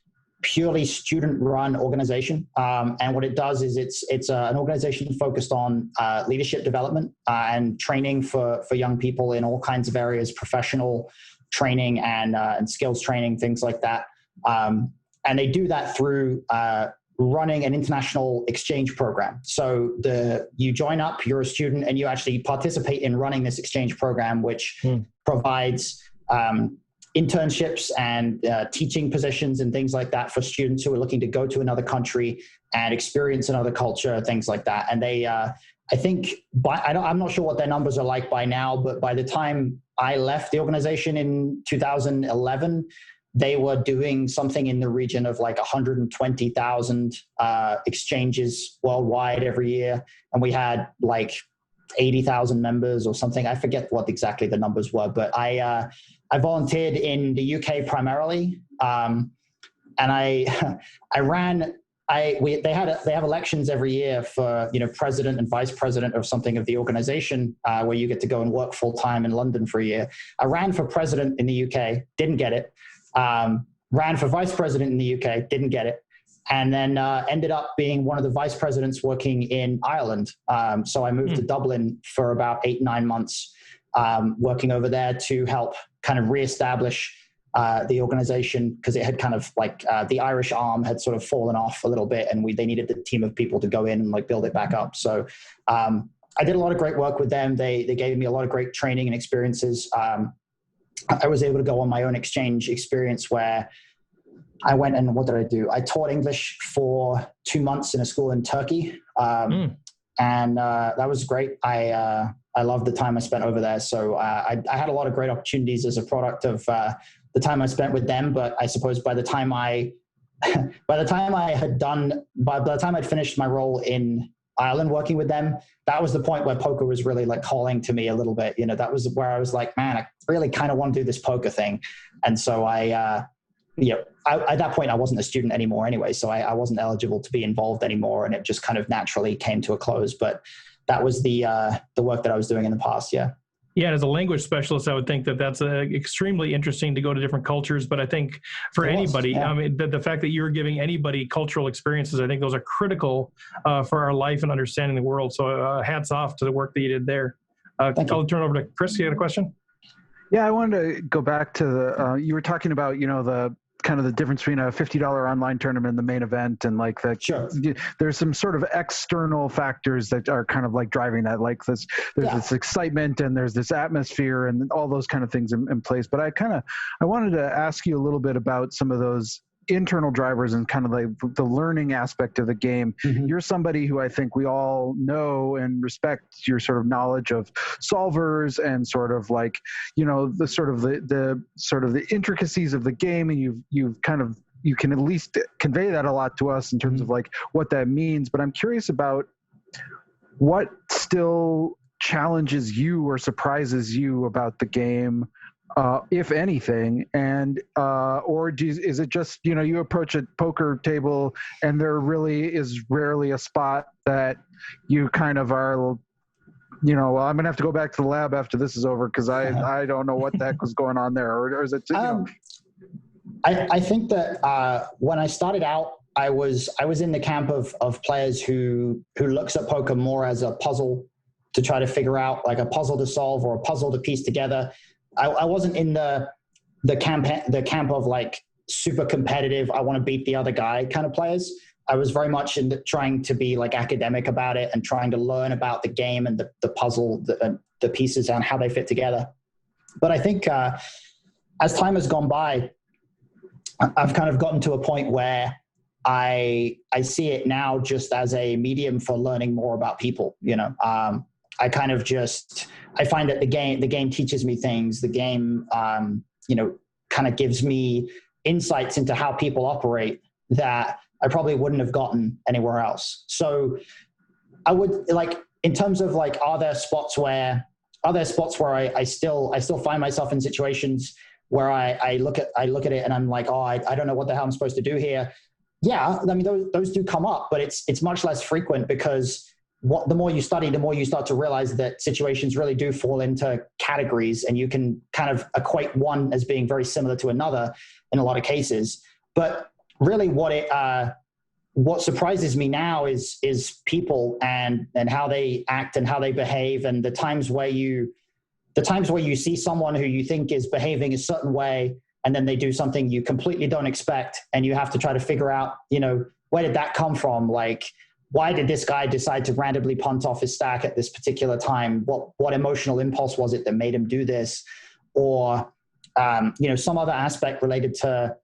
purely student-run organization. And what it does is it's an organization focused on leadership development and training for young people in all kinds of areas, professional training and skills training, things like that. And they do that through running an international exchange program. So you join up, you're a student, and you actually participate in running this exchange program, which provides internships and teaching positions and things like that for students who are looking to go to another country and experience another culture, things like that. And they, I think, I'm not sure what their numbers are like by now, but by the time I left the organization in 2011, they were doing something in the region of like 120,000 exchanges worldwide every year. And we had like 80,000 members or something. I forget what exactly the numbers were, but I volunteered in the UK primarily. And they have elections every year for, you know, president and vice president of something of the organization, where you get to go and work full time in London for a year. I ran for president in the UK, didn't get it. Ran for vice president in the UK, didn't get it. And then ended up being one of the vice presidents working in Ireland. So I moved to Dublin for about 8-9 months, working over there to help kind of reestablish the organization, because it had kind of like the Irish arm had sort of fallen off a little bit, and they needed the team of people to go in and like build it back up. So I did a lot of great work with them. They gave me a lot of great training and experiences. I was able to go on my own exchange experience where I went and what did I do? I taught English for 2 months in a school in Turkey. And that was great. I loved the time I spent over there. So I had a lot of great opportunities as a product of the time I spent with them. But I suppose by the time I'd finished my role in Ireland working with them, that was the point where poker was really like calling to me a little bit. You know, that was where I was like, man, I really kind of want to do this poker thing. And so at that point I wasn't a student anymore anyway, so I wasn't eligible to be involved anymore, and it just kind of naturally came to a close. But that was the work that I was doing in the past. Yeah, and as a language specialist, I would think that that's extremely interesting to go to different cultures. But I think for anybody, I mean, the fact that you're giving anybody cultural experiences, I think those are critical for our life and understanding the world. So hats off to the work that you did there. I'll turn it over to Chris. You had a question? Yeah, I wanted to go back to the, you were talking about, the kind of the difference between a $50 online tournament and the main event, and like that. Sure. There's some sort of external factors that are kind of like driving that, like there's this excitement and there's this atmosphere and all those kind of things in place. But I wanted to ask you a little bit about some of those internal drivers and kind of like the learning aspect of the game. Mm-hmm. You're somebody who I think we all know and respect your sort of knowledge of solvers and sort of like, the sort of the intricacies of the game. And you can at least convey that a lot to us in terms of like what that means. But I'm curious about what still challenges you or surprises you about the game, if anything, and is it just you approach a poker table and there really is rarely a spot that you kind of are, well, I'm gonna have to go back to the lab after this is over because I don't know what the heck was going on there, or is it? I think that when I started out, I was in the camp of players who looks at poker more as a puzzle to try to figure out, like a puzzle to solve or a puzzle to piece together. I wasn't in the camp of like super competitive, I want to beat the other guy kind of players. I was very much in trying to be like academic about it and trying to learn about the game and the puzzle, the pieces and how they fit together. But I think as time has gone by, I've kind of gotten to a point where I see it now just as a medium for learning more about people. I kind of I find that the game teaches me things. The game, kind of gives me insights into how people operate that I probably wouldn't have gotten anywhere else. So I would in terms of like, are there spots where I still find myself in situations where I look at it and I'm like, oh, I don't know what the hell I'm supposed to do here. Yeah. I mean, those do come up, but it's much less frequent because the more you study, the more you start to realize that situations really do fall into categories, and you can kind of equate one as being very similar to another in a lot of cases. But really what surprises me now is people and how they act and how they behave, and the times where you see someone who you think is behaving a certain way, and then they do something you completely don't expect, and you have to try to figure out, where did that come from? Like, why did this guy decide to randomly punt off his stack at this particular time? What emotional impulse was it that made him do this? Or, some other aspect related to,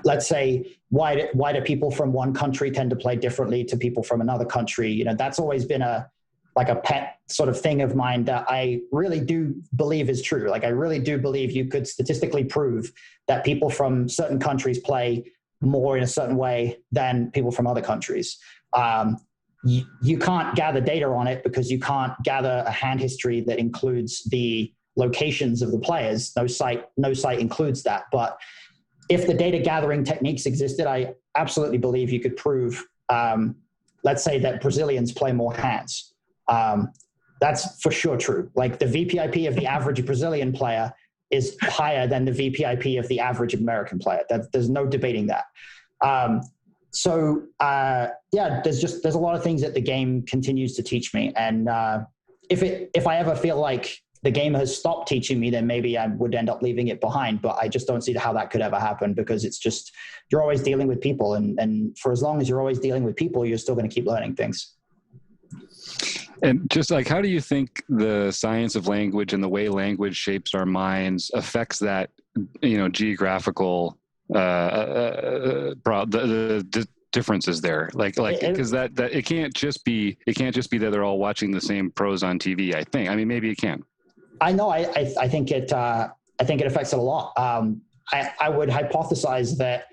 let's say, why do people from one country tend to play differently to people from another country? That's always been a pet sort of thing of mine that I really do believe is true. Like, I really do believe you could statistically prove that people from certain countries play more in a certain way than people from other countries. You can't gather data on it because you can't gather a hand history that includes the locations of the players. No site includes that. But if the data gathering techniques existed, I absolutely believe you could prove, let's say, that Brazilians play more hands. That's for sure true. Like, the VPIP of the average Brazilian player is higher than the VPIP of the average American player. There's no debating that. There's a lot of things that the game continues to teach me. And if I ever feel like the game has stopped teaching me, then maybe I would end up leaving it behind. But I just don't see how that could ever happen, because it's just, you're always dealing with people. And for as long as you're always dealing with people, you're still going to keep learning things. And just like, how do you think the science of language and the way language shapes our minds affects that, geographical, the differences there? Like, because that it can't just be that they're all watching the same pros on TV. I think. I mean, maybe it can. I know. I think it affects it a lot. I would hypothesize that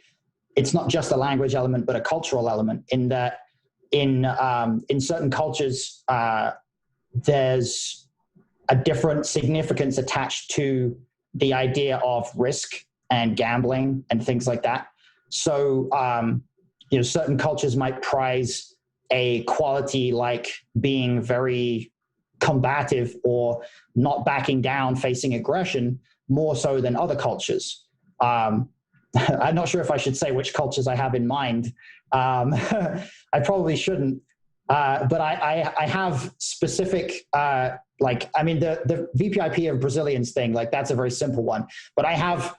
it's not just a language element, but a cultural element, in that in certain cultures, there's a different significance attached to the idea of risk and gambling and things like that. So, certain cultures might prize a quality like being very combative or not backing down, facing aggression, more so than other cultures. I'm not sure if I should say which cultures I have in mind. I probably shouldn't. But I have specific, the VPIP of Brazilians thing, like that's a very simple one. But I have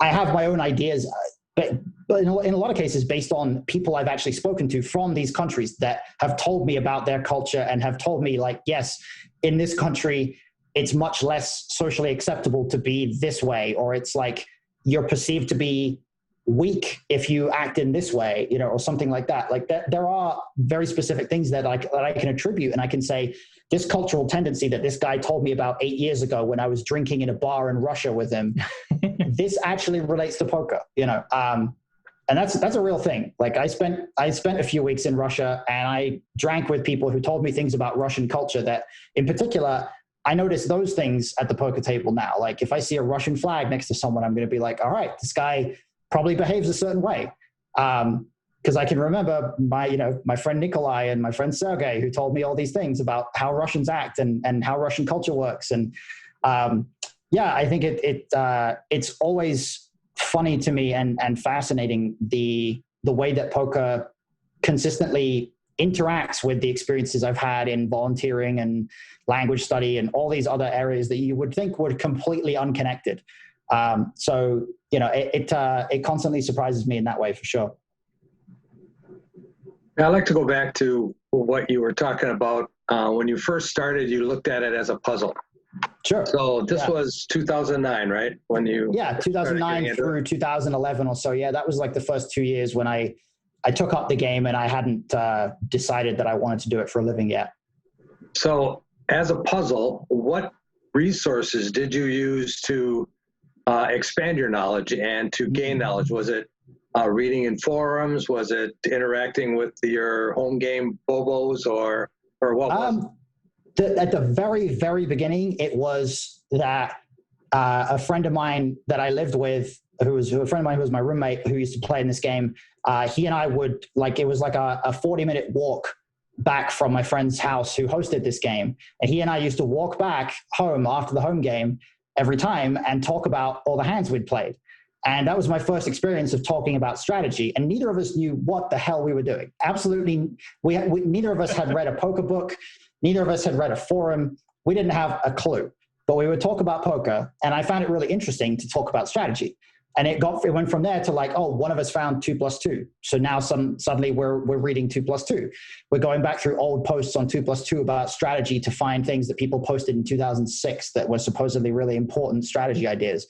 my own ideas, but in a lot of cases based on people I've actually spoken to from these countries that have told me about their culture and have told me, like, yes, in this country, it's much less socially acceptable to be this way, or it's like you're perceived to be weak if you act in this way, or something like that. Like that, there are very specific things that I can attribute, and I can say this cultural tendency that this guy told me about 8 years ago when I was drinking in a bar in Russia with him, this actually relates to poker, and that's a real thing. Like I spent a few weeks in Russia, and I drank with people who told me things about Russian culture that, in particular, I notice those things at the poker table now. Like if I see a Russian flag next to someone, I'm going to be like, all right, this guy probably behaves a certain way. Because I can remember my friend Nikolai and my friend Sergey, who told me all these things about how Russians act and how Russian culture works. And I think it's always funny to me and fascinating the way that poker consistently interacts with the experiences I've had in volunteering and language study and all these other areas that you would think were completely unconnected. It constantly surprises me in that way, for sure. I'd like to go back to what you were talking about. When you first started, you looked at it as a puzzle. Sure. So this was 2009, right? 2009 through 2011 or so. Yeah, that was like the first 2 years when I took up the game, and I hadn't decided that I wanted to do it for a living yet. So as a puzzle, what resources did you use to expand your knowledge and to gain knowledge? Was it reading in forums? Was it interacting with your home game Bobos, or what was it? At the very, very beginning, it was that a friend of mine that I lived with, who was my roommate, who used to play in this game, he and I would, it was like a 40-minute walk back from my friend's house who hosted this game. And he and I used to walk back home after the home game every time and talk about all the hands we'd played. And that was my first experience of talking about strategy. And neither of us knew what the hell we were doing. Absolutely. Neither of us had read a poker book. Neither of us had read a forum. We didn't have a clue, but we would talk about poker. And I found it really interesting to talk about strategy. And it went from there to one of us found 2 + 2. So now suddenly we're reading 2 + 2. We're going back through old posts on 2 + 2 about strategy to find things that people posted in 2006 that were supposedly really important strategy ideas.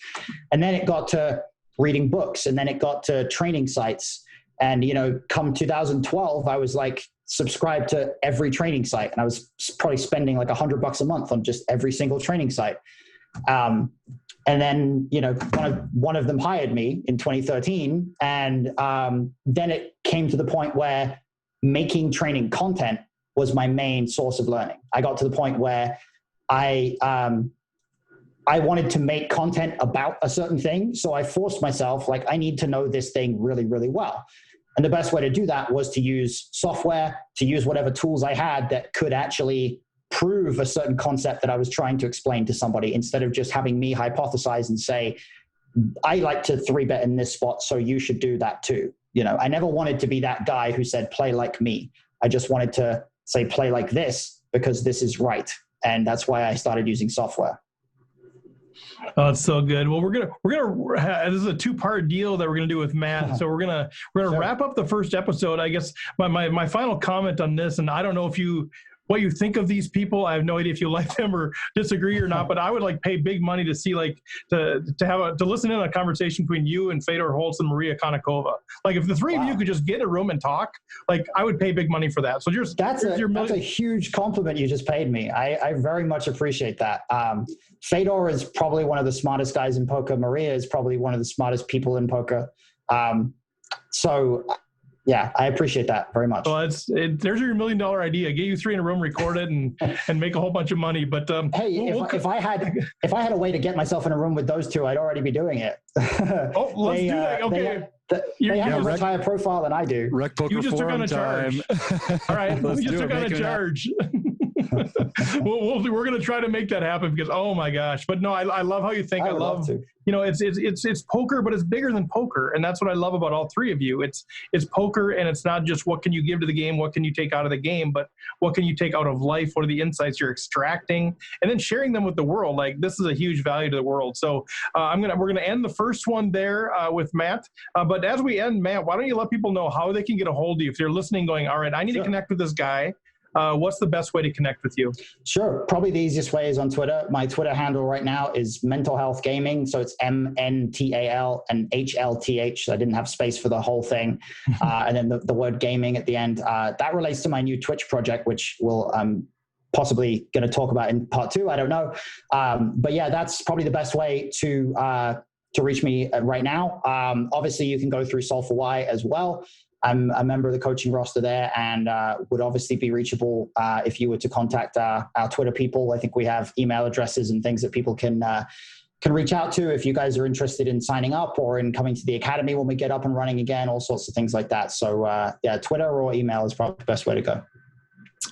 And then it got to reading books, and then it got to training sites. And, come 2012, I was subscribed to every training site. And I was probably spending $100 a month on just every single training site. And then, one of them hired me in 2013. And then it came to the point where making training content was my main source of learning. I got to the point where I wanted to make content about a certain thing. So I forced myself, I need to know this thing really, really well. And the best way to do that was to use software, to use whatever tools I had that could actually prove a certain concept that I was trying to explain to somebody, instead of just having me hypothesize and say, I like to 3-bet in this spot, so you should do that too. I never wanted to be that guy who said, play like me. I just wanted to say, play like this because this is right. And that's why I started using software. Oh, it's so good. Well, this is a 2-part deal that we're gonna do with Matt. So we're gonna Sure. wrap up the first episode. I guess my final comment on this, and I don't know what you think of these people. I have no idea if you like them or disagree or not, but I would like pay big money to see to listen in on a conversation between you and Fedor Holtz and Maria Konnikova. Like if the three of you could just get in a room and talk, like I would pay big money for that. So that's a huge compliment you just paid me. I very much appreciate that. Fedor is probably one of the smartest guys in poker. Maria is probably one of the smartest people in poker. So yeah, I appreciate that very much. Well, there's your $1 million idea. Get you 3 in a room, record it, and make a whole bunch of money. But hey, if I had a way to get myself in a room with those two, I'd already be doing it. Oh, let's do that. Okay. They have a much higher profile than I do. Rec Poker You just took on a charge. All right, you just took on a charge. We're going to try to make that happen because, oh my gosh. But no, I love how you think. I love to. It's poker, but it's bigger than poker. And that's what I love about all three of you. It's poker, and it's not just what can you give to the game, what can you take out of the game, but what can you take out of life? What are the insights you're extracting? And then sharing them with the world. Like this is a huge value to the world. So we're going to end the first one there with Matt. But as we end, Matt, why don't you let people know how they can get a hold of you? If they're listening going, all right, I need to connect with this guy. What's the best way to connect with you? Sure. Probably the easiest way is on Twitter. My Twitter handle right now is Mental Health Gaming. So it's MNTAL and HLTH. So I didn't have space for the whole thing. And then the word gaming at the end. That relates to my new Twitch project, which we'll possibly going to talk about in part 2. I don't know. But yeah, that's probably the best way to reach me right now. Obviously, you can go through Solve4Why as well. I'm a member of the coaching roster there, and would obviously be reachable if you were to contact our Twitter people. I think we have email addresses and things that people can reach out to if you guys are interested in signing up or in coming to the academy when we get up and running again, all sorts of things like that. So yeah, Twitter or email is probably the best way to go.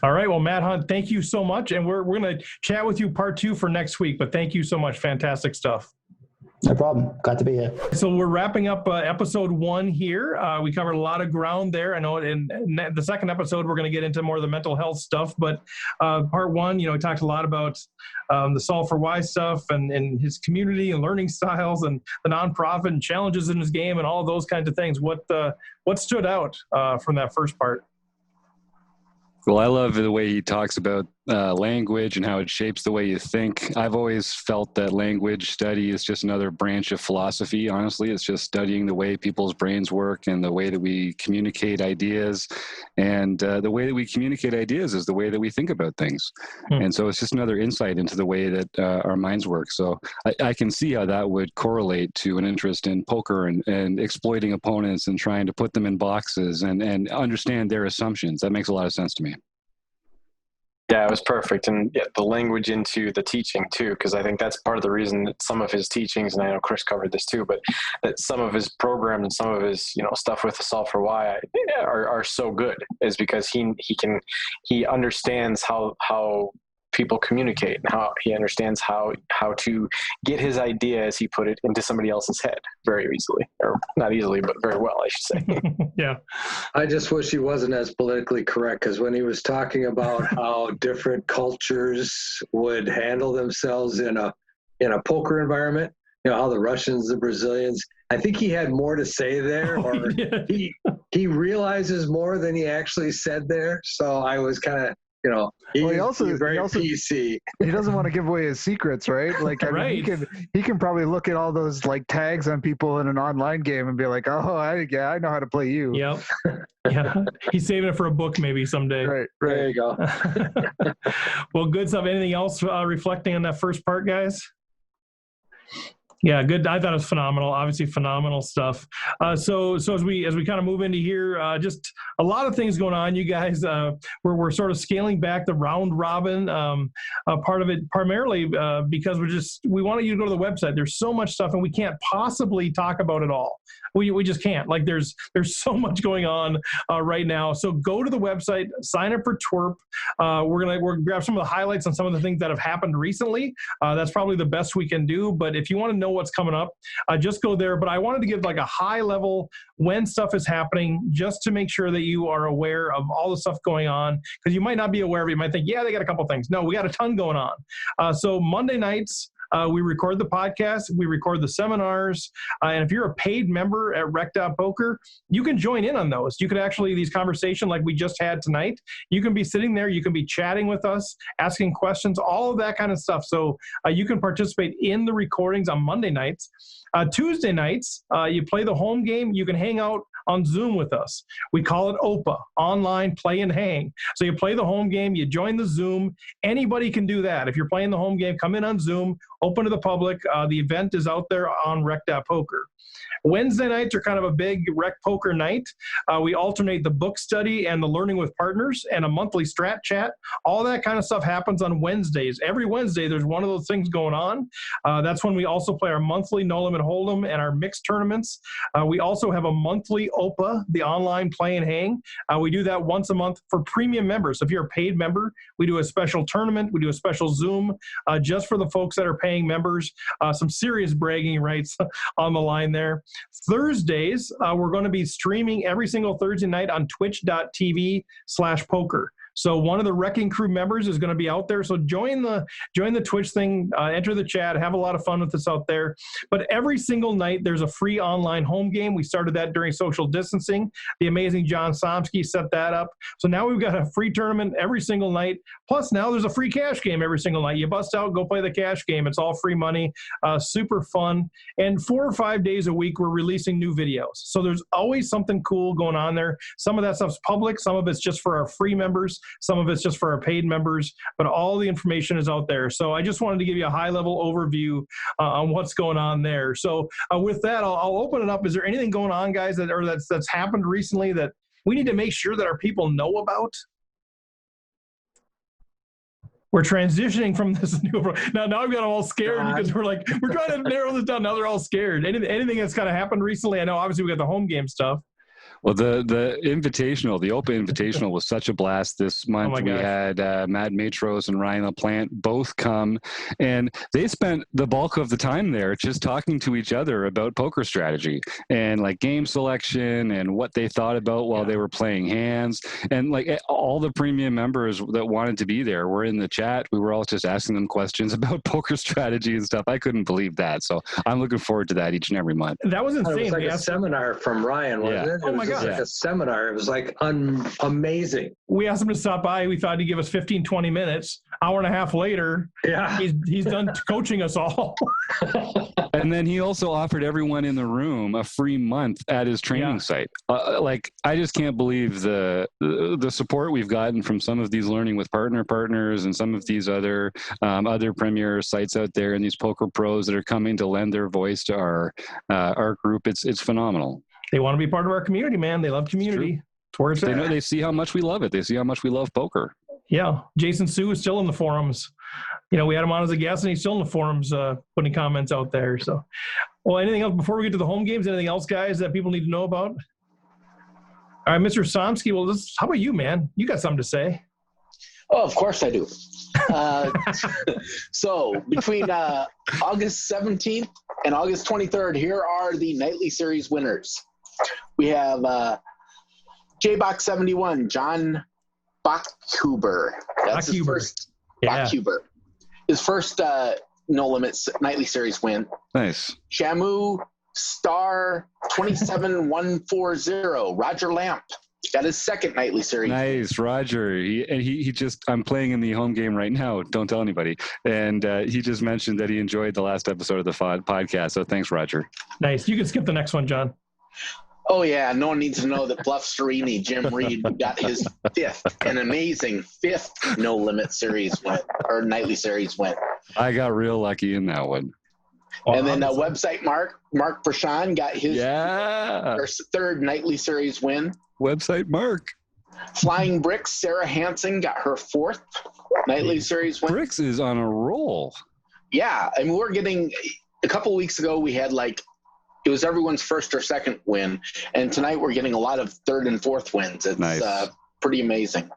All right. Well, Matt Hunt, thank you so much. And we're going to chat with you part 2 for next week, but thank you so much. Fantastic stuff. No problem. Glad to be here. So we're wrapping up episode 1 here. We covered a lot of ground there. I know in the second episode, we're going to get into more of the mental health stuff, but part 1, we talked a lot about the Solve4Why stuff and his community and learning styles and the nonprofit and challenges in his game and all of those kinds of things. What stood out from that first part? Well, I love the way he talks about language and how it shapes the way you think. I've always felt that language study is just another branch of philosophy. Honestly, it's just studying the way people's brains work and the way that we communicate ideas. And the way that we communicate ideas is the way that we think about things. And so it's just another insight into the way that our minds work. So I can see how that would correlate to an interest in poker and exploiting opponents and trying to put them in boxes and understand their assumptions. That makes a lot of sense to me. Yeah, it was perfect. And yeah, the language into the teaching too, because I think that's part of the reason that some of his teachings, and I know Chris covered this too, but that some of his programs and some of his, stuff with the Solve4Why are so good is because he understands how people communicate and how he understands how to get his idea, as he put it, into somebody else's head very easily, or not easily, but very well, I should say. Yeah. I just wish he wasn't as politically correct, because when he was talking about how different cultures would handle themselves in a poker environment, how the Russians, the Brazilians, I think he had more to say there, or he realizes more than he actually said there. So I was kind of, he's very PC. He doesn't want to give away his secrets, right? Like, I mean, he can probably look at all those like tags on people in an online game and be like, oh, I know how to play you. Yep. Yeah. He's saving it for a book maybe someday. Right. There you go. Well, good stuff. Anything else reflecting on that first part, guys? Yeah, good. I thought it was phenomenal. Obviously, phenomenal stuff. So as we kind of move into here, just a lot of things going on. You guys, we're sort of scaling back the round robin part of it, primarily because we wanted you to go to the website. There's so much stuff, and we can't possibly talk about it all. We just can't. Like there's so much going on right now. So go to the website, sign up for Twerp. We're gonna grab some of the highlights on some of the things that have happened recently. That's probably the best we can do. But if you want to know know what's coming up, just go there. But I wanted to give like a high level when stuff is happening, just to make sure that you are aware of all the stuff going on, because you might not be aware of it. You might think, yeah, they got a couple things. No, we got a ton going on. So Monday nights, we record the podcast, we record the seminars, and if you're a paid member at Rec.Poker, you can join in on those. You can actually, these conversations like we just had tonight, you can be sitting there, you can be chatting with us, asking questions, all of that kind of stuff. So you can participate in the recordings on Monday nights. Tuesday nights, you play the home game, you can hang out on Zoom with us. We call it OPA, online play and hang. So you play the home game, you join the Zoom. Anybody can do that. If you're playing the home game, come in on Zoom, open to the public. The event is out there on Rec.Poker. Wednesday nights are kind of a big Rec Poker night. We alternate the book study and the learning with partners and a monthly strat chat. All that kind of stuff happens on Wednesdays. Every Wednesday, there's one of those things going on. That's when we also play our monthly No Limit Hold'em and our mixed tournaments. We also have a monthly OPA, the online play and hang. We do that once a month for premium members. So if you're a paid member, we do a special tournament. We do a special Zoom just for the folks that are paying members. Some serious bragging rights on the line there. Thursdays, we're going to be streaming every single Thursday night on twitch.tv/poker. So one of the Wrecking Crew members is going to be out there. So join the Twitch thing, enter the chat, have a lot of fun with us out there. But every single night, there's a free online home game. We started that during social distancing. The amazing John Somsky set that up. So now we've got a free tournament every single night. Plus now there's a free cash game every single night. You bust out, go play the cash game. It's all free money, super fun. And 4 or 5 days a week, we're releasing new videos. So there's always something cool going on there. Some of that stuff's public. Some of it's just for our free members. Some of it's just for our paid members, but all the information is out there. So I just wanted to give you a high-level overview on what's going on there. So with that, I'll open it up. Is there anything going on, guys, that's happened recently that we need to make sure that our people know about? We're transitioning from this new now I've got them all scared because we're trying to narrow this down. Now they're all scared. Anything that's kind of happened recently? I know obviously we got the home game stuff. Well, the invitational, the Open Invitational was such a blast this month. We had Matt Matros and Ryan LaPlante both come, and they spent the bulk of the time there just talking to each other about poker strategy and like game selection and what they thought about while they were playing hands. And like all the premium members that wanted to be there were in the chat. We were all just asking them questions about poker strategy and stuff. I couldn't believe that. So I'm looking forward to that each and every month. That was insane. It was like a seminar from Ryan, wasn't it? Oh my God. Like a seminar. It was like amazing. We asked him to stop by. We thought he'd give us 15, 20 minutes. Hour and a half later, he's done coaching us all. And then he also offered everyone in the room a free month at his training site. I just can't believe the support we've gotten from some of these Learning with partners and some of these other premier sites out there and these poker pros that are coming to lend their voice to our group. It's phenomenal. They want to be part of our community, man. They love community. It's where it's at. They see how much we love it. They see how much we love poker. Yeah. Jason Sue is still in the forums. We had him on as a guest, and he's still in the forums putting comments out there. So, well, anything else before we get to the home games? Anything else, guys, that people need to know about? All right, Mr. Somsky. Well, how about you, man? You got something to say? Oh, of course I do. So between August 17th and August 23rd, here are the nightly series winners. We have JBox71, John Bachhuber. That's his first. Bachhuber. His first No Limits nightly series win. Nice. Shamu Star 27140, Roger Lamp. Got his second nightly series. Nice, Roger. He just, I'm playing in the home game right now. Don't tell anybody. And he just mentioned that he enjoyed the last episode of the podcast. So thanks, Roger. Nice. You can skip the next one, John. Oh, yeah. No one needs to know that Bluff Sterini, Jim Reed, got his an amazing fifth No Limit series win, or nightly series win. I got real lucky in that one. And then website Mark Prashan got his third nightly series win. Website Mark. Flying Bricks, Sarah Hansen got her fourth nightly series win. Bricks is on a roll. Yeah. I mean, we're getting a couple of weeks ago, we had it was everyone's first or second win. And tonight we're getting a lot of third and fourth wins. It's pretty amazing.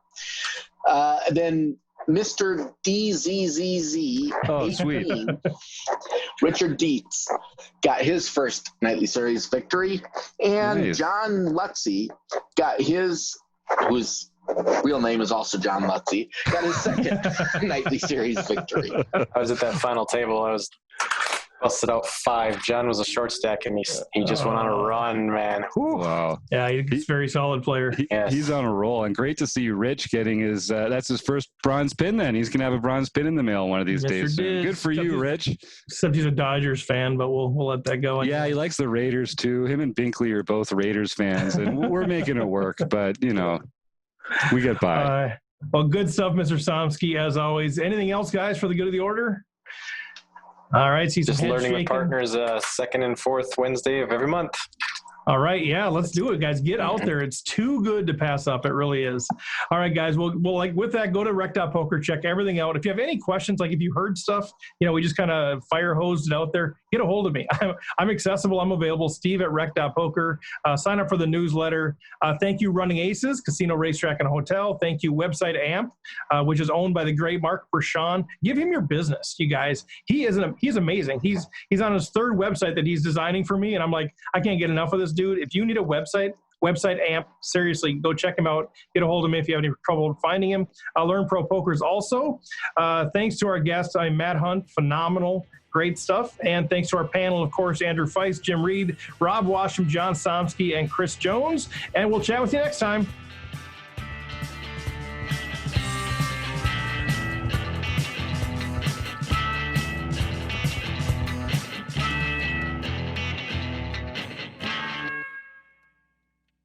Then Mr. DZZZ. Oh, sweet. Richard Dietz got his first nightly series victory, and Nice. John Lutzy got his, whose real name is also John Lutzy, got his second nightly series victory. I was at that final table. I was busted out 5. John was a short stack, and he just went on a run, man. Whew. Wow. Yeah, he's a very solid player. Yes. He's on a roll, and great to see Rich getting his, that's his first bronze pin then. He's going to have a bronze pin in the mail one of these Mr. days. Diz. Good for you, Rich. Except he's a Dodgers fan, but we'll let that go. Yeah, he likes the Raiders too. Him and Binkley are both Raiders fans, and we're making it work, but, you know, we get by. Well, good stuff, Mr. Somsky, as always. Anything else, guys, for the good of the order? All right. See some Just head learning shaking. the partners second and fourth Wednesday of every month. All right. Yeah, let's do it, guys. Get out there. It's too good to pass up. It really is. All right, guys. We'll like with that, go to rec.poker, check everything out. If you have any questions, like if you heard stuff, you know, we just kind of fire hosed it out there, get a hold of me. I'm accessible. I'm available. Steve at rec.poker. Sign up for the newsletter. Thank you, Running Aces, Casino, Racetrack, and Hotel. Thank you, Website Amp, which is owned by the great Mark Pershawn. Give him your business, you guys. He's amazing. He's on his 3rd website that he's designing for me, and I'm like, I can't get enough of this dude. If you need a website Amp, seriously, go check him out. Get a hold of me if you have any trouble finding him. Learn Pro Pokers also. Thanks to our guest, Matt Hunt, phenomenal, great stuff. And thanks to our panel, of course, Andrew Feist, Jim Reed, Rob Washam, John Somsky, and Chris Jones. And we'll chat with you next time.